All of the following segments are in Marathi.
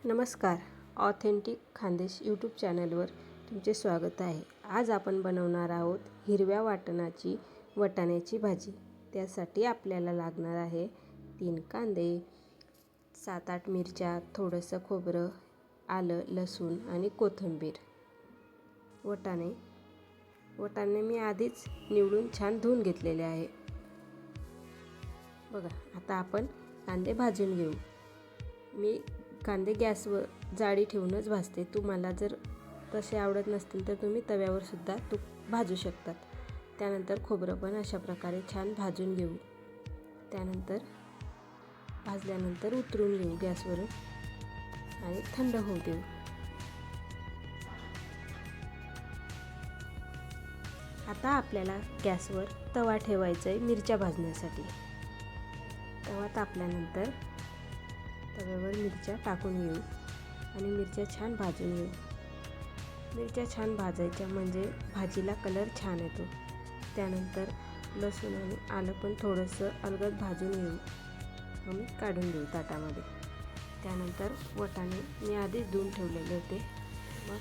नमस्कार. ऑथेंटिक खानदेश यूट्यूब चॅनलवर तुमचे स्वागत आहे. आज आपण बनवणार आहोत हिरव्या वाटणाची वाटाण्याची भाजी. त्यासाठी आपल्याला लागणार आहे 3 कांदे, 7-8 मिरच्या, थोडंसं खोबरं, आलं, लसूण आणि कोथिंबीर. वाटाणे मी आधीच निवडून छान धुवून घेतलेले आहे. बघा, आता आपण कांदे भाजून घेऊ. मी कांदे गॅसवर जाळी ठेवूनच भाजते. तुम्हाला जर तसे आवडत नसतील तर तुम्ही तव्यावर सुद्धा भाजू शकतात. त्यानंतर खोबरं पण अशा प्रकारे छान भाजून घेऊ. त्यानंतर भाजल्यानंतर उतरून घेऊ गॅसवरून आणि थंड होऊ देऊ. आता आपल्याला गॅसवर तवा ठेवायचा आहे मिरच्या भाजण्यासाठी. तवा तापल्यानंतर तव्यावर मिरच्या टाकून घेऊ आणि मिरच्या छान भाजून घेऊ. मिरच्या छान भाजायच्या म्हणजे भाजीला कलर छान येतो. त्यानंतर लसूण आणि आलं पण थोडंसं अलगद भाजून घेऊ आणि काढून घेऊ ताटामध्ये. त्यानंतर वाटाणे मी आधीच धुवून ठेवलेले होते. मग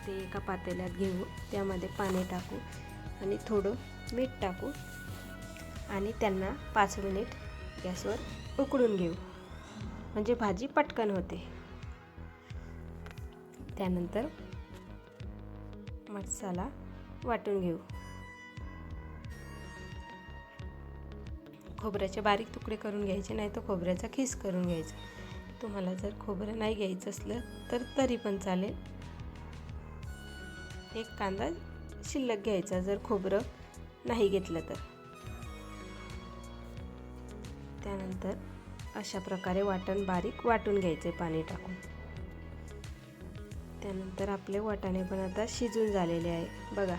ते एका पातेल्यात घेऊ, त्यामध्ये पाणी टाकू आणि थोडं मीठ टाकू आणि त्यांना 5 मिनिट गॅसवर उकळून घेऊ, म्हणजे भाजी पटकन होते. त्यानंतर मसाला वाटून घेऊ. खोबऱ्याचे बारीक तुकडे करून घ्यायचे, नाही तर खोबऱ्याचा खीस करून घ्यायचा. तुम्हाला जर खोबरं नाही घ्यायचं असलं तर तरी पण चालेल. एक कांदा शिल्लक घ्यायचा जर खोबरं नाही घेतलं तर. त्यानंतर अशा प्रकारे वाटण बारीक वाटून घ्यायचे पाणी टाकून. त्यानंतर आपले वाटाणे पण आता शिजून झालेले आहे. बघा,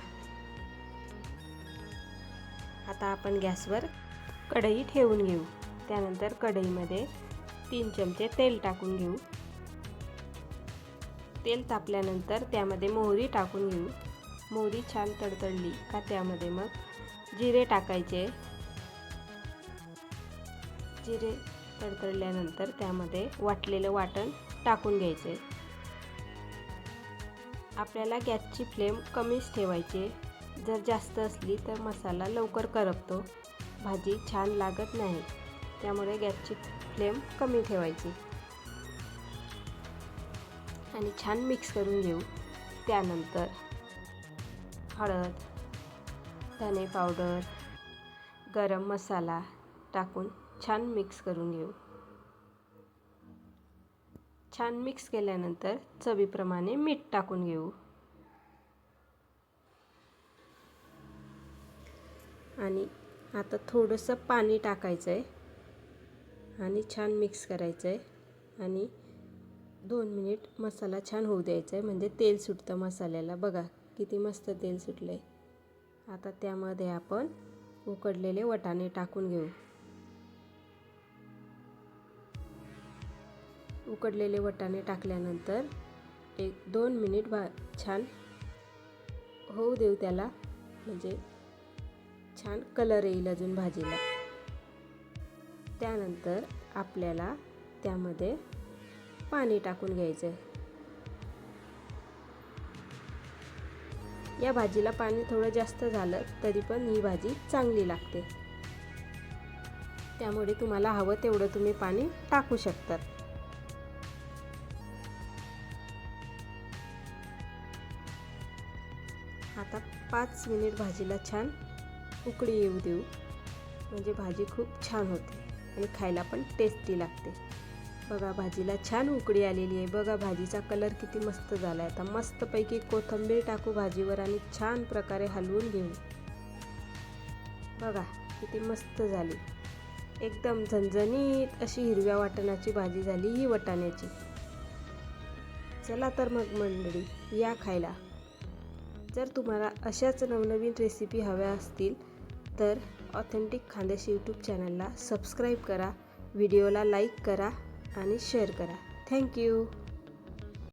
आता आपण गॅसवर कढई ठेवून घेऊ. त्यानंतर कढईमध्ये 3 चमचे तेल टाकून घेऊ. तेल तापल्यानंतर त्यामध्ये मोहरी टाकून घेऊ. मोहरी छान तडतडली का त्यामध्ये मग जिरे टाकायचे. जिरे तडतडल्यानंतर त्यामध्ये वाटलेलं वाटण टाकून घ्यायचे. आपल्याला गॅसची फ्लेम कमीच ठेवायची. जर जास्त असली तर मसाला लवकर करपतो, भाजी छान लागत नाही. त्यामुळे गॅसची फ्लेम कमी ठेवायची आणि छान मिक्स करून घेऊ. त्यानंतर हळद, धने पावडर, गरम मसाला टाकून छान मिक्स करून घेऊ. छान मिक्स केल्यानंतर चवीप्रमाणे मीठ टाकून घेऊ आणि आता थोडंसं पाणी टाकायचं आहे आणि छान मिक्स करायचं आहे आणि 2 मिनिट मसाला छान होऊ द्यायचा आहे, म्हणजे तेल सुटतं मसाल्याला. बघा किती मस्त तेल सुटलं आहे. आता त्यामध्ये आपण उकडलेले वाटाणे टाकून घेऊ. उकडलेले वाटाणे टाकल्यानंतर 1-2 मिनिट छान होऊ देऊ त्याला, म्हणजे छान कलर येईल अजून भाजीला. त्यानंतर आपल्याला त्यामध्ये पाणी टाकून घ्यायचं. या भाजीला पाणी थोडं जास्त झालं तरी पण ही भाजी चांगली लागते. त्यामुळे तुम्हाला हवं तेवढं तुम्ही पाणी टाकू शकतात. आता 5 मिनिट भाजीला छान उकळी येऊ देऊ, म्हणजे भाजी खूप छान होते आणि खायला पण टेस्टी लागते. बघा, भाजीला छान उकळी आलेली आहे. बघा भाजीचा कलर किती मस्त झाला आहे. आता मस्तपैकी कोथिंबीर टाकू भाजीवर आणि छान प्रकारे हलवून घेऊ. बघा किती मस्त झाली. एकदम झणझणीत अशी हिरव्या वाटणाची भाजी झाली ही वाटाण्याची. चला तर मग मंडळी, या खायला. जर तुम्हाला अशाच नवनवीन रेसिपी हव्या असतील तर ऑथेंटिक खानदेश यूट्यूब चॅनलला सबस्क्राईब करा, व्हिडिओला लाईक करा आणि शेअर करा. थँक्यू.